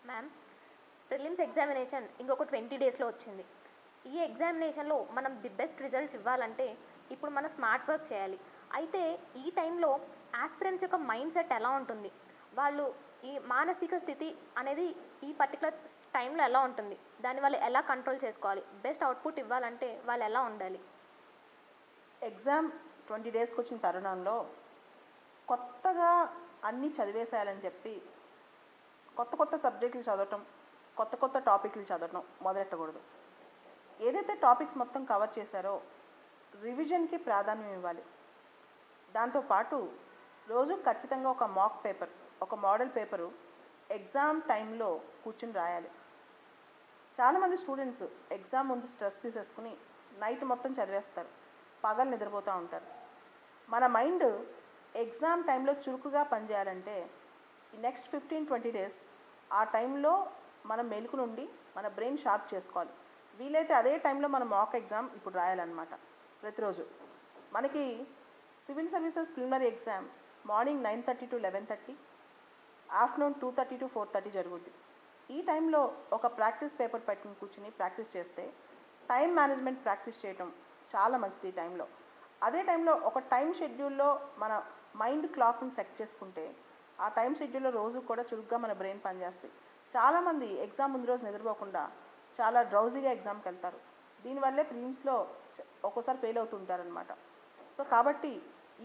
Ma'am, prelims examination ఇంకొక 20 డేస్లో వచ్చింది. ఈ ఎగ్జామినేషన్లో మనం ది బెస్ట్ రిజల్ట్స్ ఇవ్వాలంటే ఇప్పుడు మనం స్మార్ట్ వర్క్ చేయాలి. అయితే ఈ టైంలో ఆస్పిరెంట్స్ యొక్క మైండ్ సెట్ ఎలా ఉంటుంది, వాళ్ళు ఈ మానసిక స్థితి అనేది ఈ పర్టికులర్ టైంలో ఎలా ఉంటుంది, దాన్ని వాళ్ళు ఎలా కంట్రోల్ చేసుకోవాలి, బెస్ట్ అవుట్పుట్ ఇవ్వాలంటే వాళ్ళు ఎలా ఉండాలి? ఎగ్జామ్ 20 డేస్కి వచ్చిన తరుణంలో కొత్తగా అన్నీ చదివేసేయాలని చెప్పి కొత్త కొత్త సబ్జెక్టులు చదవటం, కొత్త కొత్త టాపిక్లు చదవటం మొదలెట్టకూడదు. ఏదైతే టాపిక్స్ మొత్తం కవర్ చేశారో రివిజన్కి ప్రాధాన్యం ఇవ్వాలి. దాంతోపాటు రోజు ఖచ్చితంగా ఒక మాక్ పేపర్, ఒక మోడల్ పేపరు ఎగ్జామ్ టైంలో కూర్చుని రాయాలి. చాలామంది స్టూడెంట్స్ ఎగ్జామ్ ముందు స్ట్రెస్ తీసేసుకుని నైట్ మొత్తం చదివేస్తారు, పగలు నిద్రపోతూ ఉంటారు. మన మైండ్ ఎగ్జామ్ టైంలో చురుకుగా పనిచేయాలంటే ఈ నెక్స్ట్ 15-20 డేస్ ఆ టైంలో మనం మెలకు నుండి మన బ్రెయిన్ షార్ప్ చేసుకోవాలి. వీలైతే అదే టైంలో మనం మాక్ ఎగ్జామ్ ఇప్పుడు రాయాలన్నమాట. ప్రతిరోజు మనకి civil services preliminary exam morning 9:30 to 11:30, afternoon 2:30 to 4:30 జరుగుద్ది. ఈ టైంలో ఒక ప్రాక్టీస్ పేపర్ పెట్టుకుని కూర్చుని ప్రాక్టీస్ చేస్తే టైం మేనేజ్మెంట్ ప్రాక్టీస్ చేయటం చాలా మంచిది ఈ టైంలో. అదే టైంలో ఒక టైం షెడ్యూల్లో మన మైండ్ క్లాక్ని సెట్ చేసుకుంటే ఆ టైం షెడ్యూల్లో రోజు కూడా చురుగ్గా మన బ్రెయిన్ పనిచేస్తాయి. చాలామంది ఎగ్జామ్ ముందు రోజు నిద్రపోకుండా చాలా డ్రౌజీగా ఎగ్జామ్కి వెళ్తారు. దీనివల్లే ప్రిలిమ్స్లో ఒక్కోసారి ఫెయిల్ అవుతుంటారనమాట. సో కాబట్టి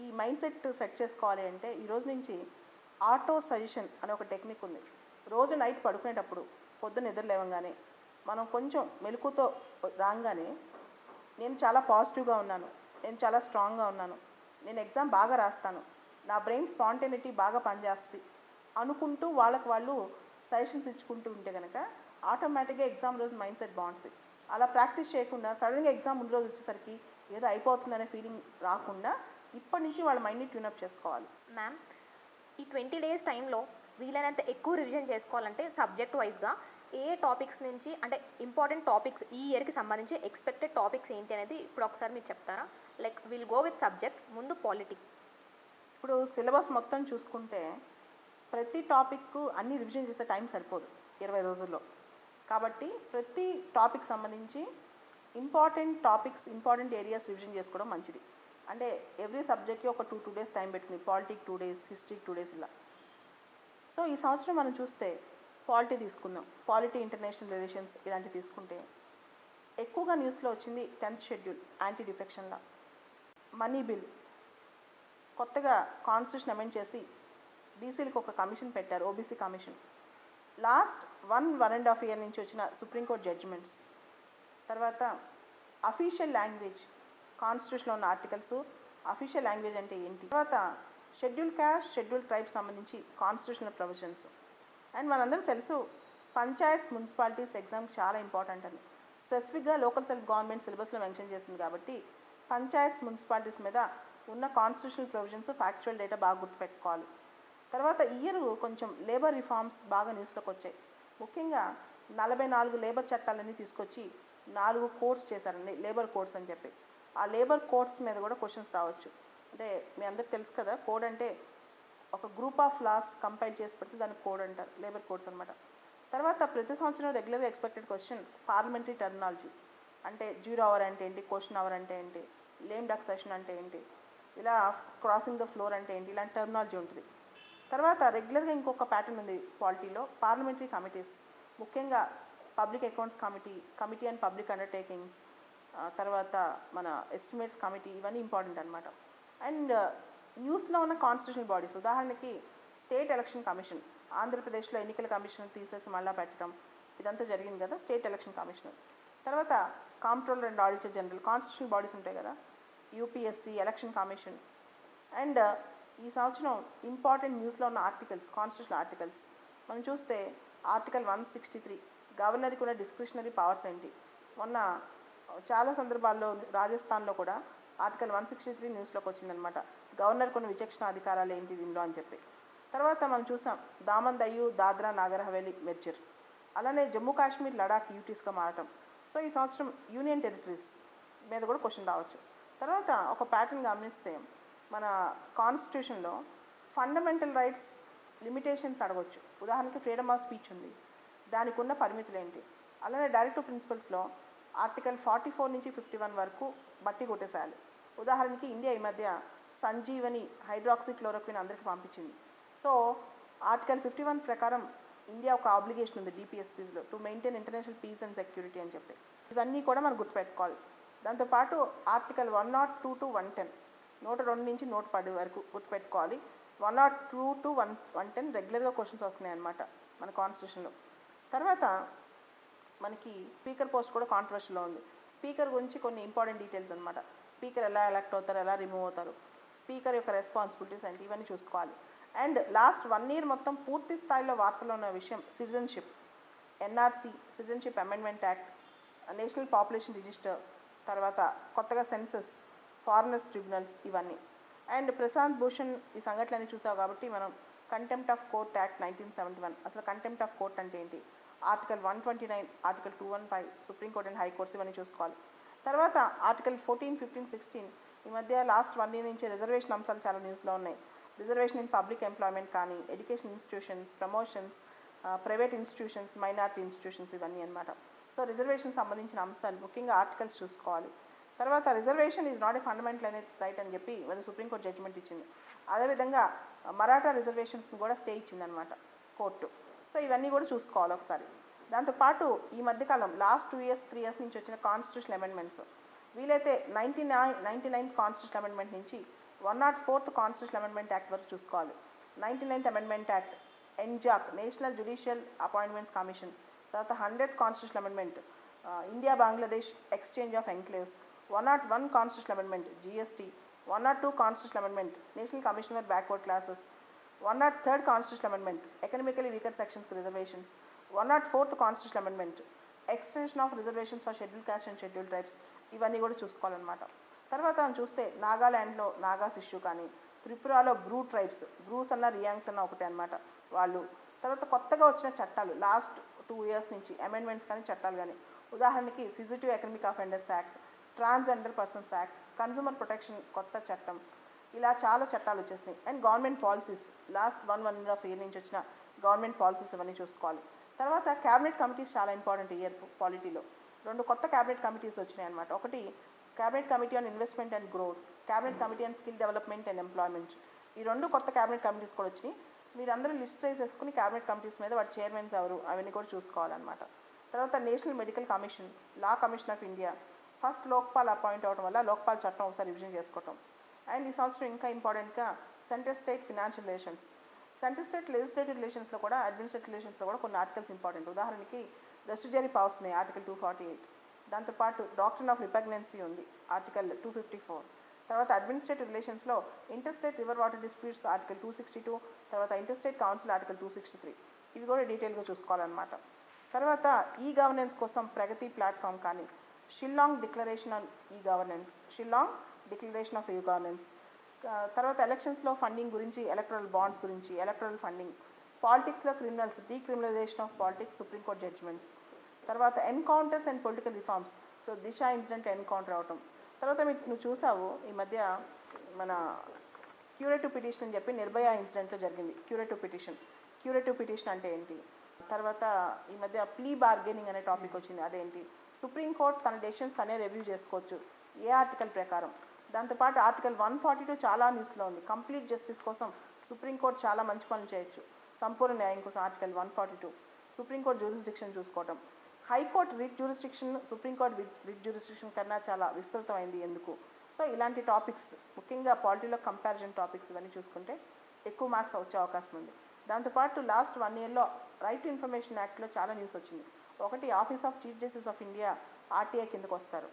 ఈ మైండ్ సెట్ చేసుకోవాలి అంటే ఈరోజు నుంచి ఆటో సజెషన్ అనే ఒక టెక్నిక్ ఉంది. రోజు నైట్ పడుకునేటప్పుడు పొద్దున్న నిద్ర లేవగానే మనం కొంచెం మెలకుతో రాగానే నేను చాలా పాజిటివ్గా ఉన్నాను, నేను చాలా స్ట్రాంగ్గా ఉన్నాను, నేను ఎగ్జామ్ బాగా రాస్తాను, నా బ్రెయిన్ స్పాంటేనిటీ బాగా పనిచేస్తుంది అనుకుంటూ వాళ్ళకు వాళ్ళు సజెషన్స్ ఇచ్చుకుంటూ ఉంటే కనుక ఆటోమేటిక్గా ఎగ్జామ్ రోజు మైండ్ సెట్ బాగుంటుంది. అలా ప్రాక్టీస్ చేయకుండా సడన్గా ఎగ్జామ్ ముందు రోజు వచ్చేసరికి ఏదో అయిపోతుందనే ఫీలింగ్ రాకుండా ఇప్పటి నుంచి వాళ్ళ మైండ్ని ట్యూనప్ చేసుకోవాలి. మ్యామ్, ఈ 20 డేస్ టైంలో వీలైనంత ఎక్కువ రివిజన్ చేసుకోవాలంటే సబ్జెక్ట్ వైజ్గా ఏ టాపిక్స్ నుంచి, అంటే ఇంపార్టెంట్ టాపిక్స్ ఈ ఇయర్కి సంబంధించి ఎక్స్పెక్టెడ్ టాపిక్స్ ఏంటి అనేది ఇప్పుడు ఒకసారి మీరు చెప్తారా? Like will go with subject, ముందు పాలిటీ. ఇప్పుడు సిలబస్ మొత్తం చూసుకుంటే ప్రతి టాపిక్ అన్ని రివిజన్ చేసే టైం సరిపోదు 20 రోజుల్లో. కాబట్టి ప్రతి టాపిక్ సంబంధించి important topics, important areas revision చేసుకోవడం మంచిది. అంటే ఎవ్రీ సబ్జెక్ట్కి ఒక 2 డేస్ టైం పెట్టుకుని పాలిటీకి 2 డేస్, హిస్టరీకి 2 డేస్ ఇలా. సో ఈ సంవత్సరం మనం చూస్తే పాలిటీ తీసుకుందాం, పాలిటీ, ఇంటర్నేషనల్ రిలేషన్స్ ఇలాంటివి తీసుకుంటే ఎక్కువగా న్యూస్లో వచ్చింది 10th schedule, anti defection law, money bill, కొత్తగా కాన్స్టిట్యూషన్ అమెండ్ చేసి బీసీలకు ఒక కమిషన్ పెట్టారు, ఓబీసీ కమిషన్. లాస్ట్ 1.5 ఇయర్ నుంచి వచ్చిన సుప్రీంకోర్టు జడ్జిమెంట్స్, తర్వాత అఫీషియల్ లాంగ్వేజ్, కాన్స్టిట్యూషన్లో ఉన్న ఆర్టికల్స్ అఫీషియల్ లాంగ్వేజ్ అంటే ఏంటి, తర్వాత షెడ్యూల్ క్యాస్ట్, షెడ్యూల్ ట్రైబ్స్ సంబంధించి కాన్స్టిట్యూషనల్ ప్రొవిజన్స్. అండ్ మనందరం తెలుసు పంచాయత్స్, మున్సిపాలిటీస్ ఎగ్జామ్ చాలా ఇంపార్టెంట్ అని స్పెసిఫిక్గా లోకల్ సెల్ఫ్ గవర్నమెంట్ సిలబస్లో మెన్షన్ చేస్తుంది. కాబట్టి పంచాయత్స్, మున్సిపాలిటీస్ మీద ఉన్న కాన్స్టిట్యూషనల్ ప్రొవిజన్స్, ఫ్యాక్చువల్ డేటా బాగా గుర్తుపెట్టుకోవాలి. తర్వాత ఇయర్ కొంచెం లేబర్ రిఫార్మ్స్ బాగా న్యూస్లోకి వచ్చాయి. ముఖ్యంగా 44 లేబర్ చట్టాలన్నీ తీసుకొచ్చి 4 కోడ్స్ చేశారండి, లేబర్ కోడ్స్ అని చెప్పి. ఆ లేబర్ కోడ్స్ మీద కూడా క్వశ్చన్స్ రావచ్చు. అంటే మీ అందరికి తెలుసు కదా, కోడ్ అంటే ఒక గ్రూప్ ఆఫ్ లాస్ కంపైల్ చేసి పెడితే దానికి కోడ్ అంటారు, లేబర్ కోడ్స్ అనమాట. తర్వాత ప్రతి సంవత్సరం రెగ్యులర్గా ఎక్స్పెక్టెడ్ క్వశ్చన్ పార్లమెంటరీ టర్మినాలజీ, అంటే 0 అవర్ అంటే ఏంటి, క్వశ్చన్ అవర్ అంటే ఏంటి, లేమ్ డక్ సెషన్ అంటే ఏంటి, ఇలా క్రాసింగ్ ద ఫ్లోర్ అంటే ఏంటి, ఇలాంటి టర్మినాలజీ ఉంటుంది. తర్వాత రెగ్యులర్గా ఇంకొక ప్యాటర్న్ ఉంది పాలిటీలో, పార్లమెంటరీ కమిటీస్, ముఖ్యంగా public accounts committee, committee and public undertakings, తర్వాత మన ఎస్టిమేట్స్ కమిటీ, ఇవన్నీ ఇంపార్టెంట్ అనమాట. అండ్ న్యూస్లో ఉన్న కాన్స్టిట్యూషనల్ బాడీస్, ఉదాహరణకి స్టేట్ ఎలక్షన్ కమిషన్, ఆంధ్రప్రదేశ్లో ఎన్నికల కమిషన్ తీసేసి మళ్ళీ పెట్టడం, ఇదంతా జరిగింది కదా, స్టేట్ ఎలక్షన్ కమిషన్. తర్వాత comptroller and auditor general, constitutional bodies ఉంటాయి కదా, యూపీఎస్సీ, ఎలక్షన్ కమిషన్. అండ్ ఈ సంవత్సరం ఇంపార్టెంట్ న్యూస్లో ఉన్న ఆర్టికల్స్, కాన్స్టిట్యూషనల్ ఆర్టికల్స్ మనం చూస్తే ఆర్టికల్ 163 గవర్నర్కి ఉన్న డిస్క్రిషనరీ పవర్స్ ఏంటి. మొన్న చాలా సందర్భాల్లో రాజస్థాన్లో కూడా ఆర్టికల్ 163 న్యూస్లోకి వచ్చిందనమాట, గవర్నర్కి ఉన్న విచక్షణ అధికారాలు ఏంటి దీనిలో అని చెప్పి. తర్వాత మనం చూసాం దామన్ దయ్యూ, దాద్రా నాగర్ హవేలీ మెర్జర్, అలానే జమ్మూ కాశ్మీర్, లడాక్ యూటీస్గా మారటం. సో ఈ సంవత్సరం యూనియన్ టెరిటరీస్ మీద కూడా క్వశ్చన్ రావచ్చు. తర్వాత ఒక ప్యాటర్న్ గమనిస్తే మన కాన్స్టిట్యూషన్లో ఫండమెంటల్ రైట్స్ లిమిటేషన్స్ అడగవచ్చు. ఉదాహరణకి ఫ్రీడమ్ ఆఫ్ స్పీచ్ ఉంది, దానికి ఉన్న పరిమితులు ఏంటి. అలానే డైరెక్టివ్ ప్రిన్సిపల్స్లో ఆర్టికల్ 44 నుంచి 51 వరకు బట్టి కొట్టేసేయాలి. ఉదాహరణకి ఇండియా ఈ మధ్య సంజీవని హైడ్రాక్సిక్లోరోక్విన్ అందరికీ పంపించింది. సో ఆర్టికల్ 51 ప్రకారం ఇండియా ఒక ఆబ్లిగేషన్ ఉంది డిపిఎస్పీస్లో to maintain international peace and security అని చెప్పి. ఇవన్నీ కూడా మనం గుర్తుపెట్టుకోవాలి. దాంతోపాటు ఆర్టికల్ 102 to 110 102 నుంచి 110 వరకు గుర్తుపెట్టుకోవాలి. 102 to 110 రెగ్యులర్గా క్వశ్చన్స్ వస్తున్నాయి అన్నమాట మన కాన్స్టిట్యూషన్లో. తర్వాత మనకి స్పీకర్ పోస్ట్ కూడా కాంట్రవర్షియల్లో ఉంది. స్పీకర్ గురించి కొన్ని ఇంపార్టెంట్ డీటెయిల్స్ అనమాట. స్పీకర్ ఎలా ఎలక్ట్ అవుతారు, ఎలా రిమూవ్ అవుతారు, స్పీకర్ యొక్క రెస్పాన్సిబిలిటీస్ ఏంటి, ఇవన్నీ చూసుకోవాలి. అండ్ లాస్ట్ 1 year మొత్తం పూర్తి స్థాయిలో వార్తలో ఉన్న విషయం citizenship, NRC, citizenship amendment act, national population register, తర్వాత కొత్తగా సెన్సస్, ఫారినర్స్ ట్రిబ్యునల్స్, ఇవన్నీ. అండ్ ప్రశాంత్ భూషణ్ ఈ సంఘటనలన్నీ చూసావు కాబట్టి మనం కంటెంప్ట్ ఆఫ్ కోర్ట్ యాక్ట్ 1971, అసలు కంటెంప్ట్ ఆఫ్ కోర్ట్ అంటే ఏంటి, article 129, article 215, Supreme Court and high courts ఇవన్నీ చూసుకోవాలి. తర్వాత ఆర్టికల్ 14, 15, 16 ఈ మధ్య లాస్ట్ 1 year నుంచి రిజర్వేషన్ అంశాలు చాలా న్యూస్లో ఉన్నాయి. రిజర్వేషన్ ఇన్ పబ్లిక్ ఎంప్లాయ్మెంట్ కానీ, education institutions, promotions, private institutions, minority institutions, ఇవన్నీ అనమాట. సో రిజర్వేషన్ సంబంధించిన అంశాలు ముఖ్యంగా ఆర్టికల్స్ చూసుకోవాలి. తర్వాత reservation is not a fundamental right అని చెప్పి మన సుప్రీంకోర్టు జడ్జిమెంట్ ఇచ్చింది. అదేవిధంగా మరాఠా రిజర్వేషన్స్ని కూడా స్టే ఇచ్చిందనమాట కోర్టు. సో ఇవన్నీ కూడా చూసుకోవాలి ఒకసారి. దాంతోపాటు ఈ మధ్యకాలం లాస్ట్ 2 years 3 years నుంచి వచ్చిన కాన్స్టిట్యూషనల్ అమెండ్మెంట్స్, వీలైతే 99th కాన్స్టిట్యూషనల్ అమెండ్మెంట్ నుంచి 104th కాన్స్టిట్యూషనల్ అమెండ్మెంట్ యాక్ట్ వరకు చూసుకోవాలి. 99th amendment act, NJAC, national judicial appointments commission, తర్వాత 100th constitutional amendment, India Bangladesh exchange of enclaves, 101 constitutional amendment, GST, 102 constitutional amendment, national commission for backward classes, 103rd constitutional amendment, economically weaker సెక్షన్స్కి reservations, 104th constitutional amendment, extension of reservations for schedule caste and schedule tribes, ఇవన్నీ కూడా చూసుకోవాలన్నమాట. తర్వాత మనం చూస్తే నాగాల్యాండ్లో Nagas issue కానీ, త్రిపురలో Bru tribes, Bruce అన్న రియాంగ్స్ అన్న ఒకటే అనమాట వాళ్ళు. తర్వాత కొత్తగా వచ్చిన చట్టాలు లాస్ట్ 2 years నుంచి అమెండ్మెంట్స్ కానీ చట్టాలు కానీ, ఉదాహరణకి fugitive economic offenders act, transgender persons act, consumer protection కొత్త చట్టం, ఇలా చాలా చట్టాలు వచ్చేసినాయి. And government policies last 1.5 year నుంచి వచ్చిన గవర్నమెంట్ పాలసీస్ ఇవన్నీ చూసుకోవాలి. తర్వాత క్యాబినెట్ కమిటీస్ చాలా ఇంపార్టెంట్ ఇయర్ పాలిటీలో. 2 కొత్త క్యాబినెట్ కమిటీస్ వచ్చినాయి అనమాట. ఒకటి cabinet committee on investment and growth, cabinet committee on skill development and employment. ఈ 2 కొత్త క్యాబినెట్ కమిటీస్ కూడా వచ్చినాయి. మీరందరూ లిస్ట్ వేసేసుకుని క్యాబినెట్ కమిటీస్ మీద వాటి చైర్మన్స్ ఎవరు అవన్నీ కూడా చూసుకోవాలన్నమాట. తర్వాత national medical commission, law commission of India, first Lokpal appoint అవ్వడం వల్ల లోక్పాల్ చట్టం ఒకసారి రివిజన్ చేసుకోవటం. అండ్ ఈ సంవత్సరం ఇంకా ఇంపార్టెంట్గా central state financial relations, central state legislative రిలేషన్స్లో కూడా అడ్మినిస్ట్రేటివ్ రిలేషన్స్లో కూడా కొన్ని ఆర్టికల్స్ ఇంపార్టెంట్. ఉదాహరణకి రెస్టిజరీ పవర్స్ ఉన్నాయి ఆర్టికల్ 248, దాంతోపాటు డాక్ట్రిన్ ఆఫ్ రిపగ్నెన్సీ ఉంది ఆర్టికల్ 254. తర్వాత అడ్మినిస్ట్రేటివ్ రిలేషన్స్లో interstate river water disputes article 262, తర్వాత ఇంటర్స్టేట్ కౌన్సిల్ ఆర్టికల్ 263, ఇవి కూడా డీటెయిల్గా చూసుకోవాలన్నమాట. తర్వాత ఈ గవర్నెన్స్ కోసం ప్రగతి ప్లాట్ఫామ్ కానీ, Shillong declaration on e governance, Shillong declaration of e governance, తర్వాత ఎలక్షన్స్లో ఫండింగ్ గురించి, ఎలక్టరల్ బాండ్స్ గురించి, ఎలక్టరల్ ఫండింగ్, పాలిటిక్స్లో criminals, decriminalization of politics, supreme court judgments, తర్వాత encounters and political reforms, so Disha incident encounter అవటం. తర్వాత నువ్వు చూసావు ఈ మధ్య మన క్యూరేటివ్ పిటిషన్ అని చెప్పి నిర్భయ ఇన్సిడెంట్లో జరిగింది. క్యూరేటివ్ పిటిషన్ అంటే ఏంటి, తర్వాత ఈ మధ్య ప్లీ బార్గెనింగ్ అనే టాపిక్ వచ్చింది, అదేంటి, సుప్రీంకోర్టు తన డెసిషన్స్ తనే రివ్యూ చేసుకోవచ్చు ఏ ఆర్టికల్ ప్రకారం. దాంతోపాటు ఆర్టికల్ 142 చాలా న్యూస్లో ఉంది. కంప్లీట్ జస్టిస్ కోసం సుప్రీంకోర్టు చాలా మంచి పనులు చేయొచ్చు, సంపూర్ణ న్యాయం కోసం ఆర్టికల్ 142. సుప్రీంకోర్టు జ్యూరిస్డిక్షన్ చూసుకోవటం, high court writ jurisdiction supreme court writ jurisdiction కన్నా చాలా విస్తృతమైంది ఎందుకు. సో ఇలాంటి టాపిక్స్ ముఖ్యంగా పాలిటీలో కంపారిజన్ టాపిక్స్ ఇవన్నీ చూసుకుంటే ఎక్కువ మార్క్స్ వచ్చే అవకాశం ఉంది. దాంతోపాటు లాస్ట్ 1 yearలో రైట్ టు ఇన్ఫర్మేషన్ యాక్ట్లో చాలా న్యూస్ వచ్చింది. ఒకటి office of chief justice of India RTI కిందకు వస్తారు,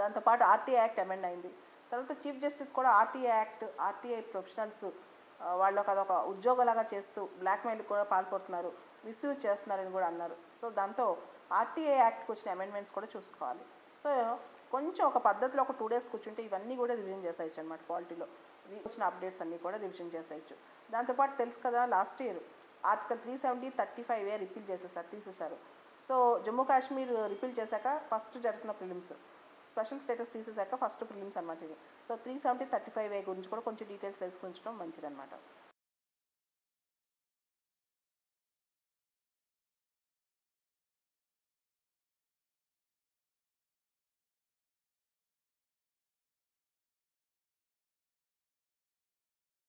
దాంతోపాటు ఆర్టీఐ యాక్ట్ అమెండ్ అయింది. తర్వాత చీఫ్ జస్టిస్ కూడా ఆర్టీఐ యాక్ట్, ఆర్టీఐ ప్రొఫెషనల్స్ వాళ్ళకి అదొక ఉద్యోగలాగా చేస్తూ బ్లాక్మెయిల్ కూడా పాల్పడుతున్నారు, మిస్యూజ్ చేస్తున్నారని కూడా అన్నారు. సో దాంతో ఆర్టీఐ యాక్ట్కి వచ్చిన అమెండ్మెంట్స్ కూడా చూసుకోవాలి. సో కొంచెం ఒక పద్ధతిలో ఒక 2 days కూర్చుంటే ఇవన్నీ కూడా రివిజన్ చేసేయచ్చు అనమాట. పాలిటీలో వచ్చిన అప్డేట్స్ అన్నీ కూడా రివిజన్ చేసేయచ్చు. దాంతోపాటు తెలుసు కదా last year article 370, 35A repeal తీసేశారు. సో జమ్మూ కాశ్మీర్ రిపీల్ చేశాక ఫస్ట్ జరుగుతున్న ప్రిలిమ్స్, స్పెషల్ స్టేటస్ తీసేశాక ఫస్ట్ ప్రిలిమ్స్ అనమాట ఇది. సో 370, 35A గురించి కూడా కొంచెం డీటెయిల్స్ తెలుసుకుంటడం మంచిదన్నమాట.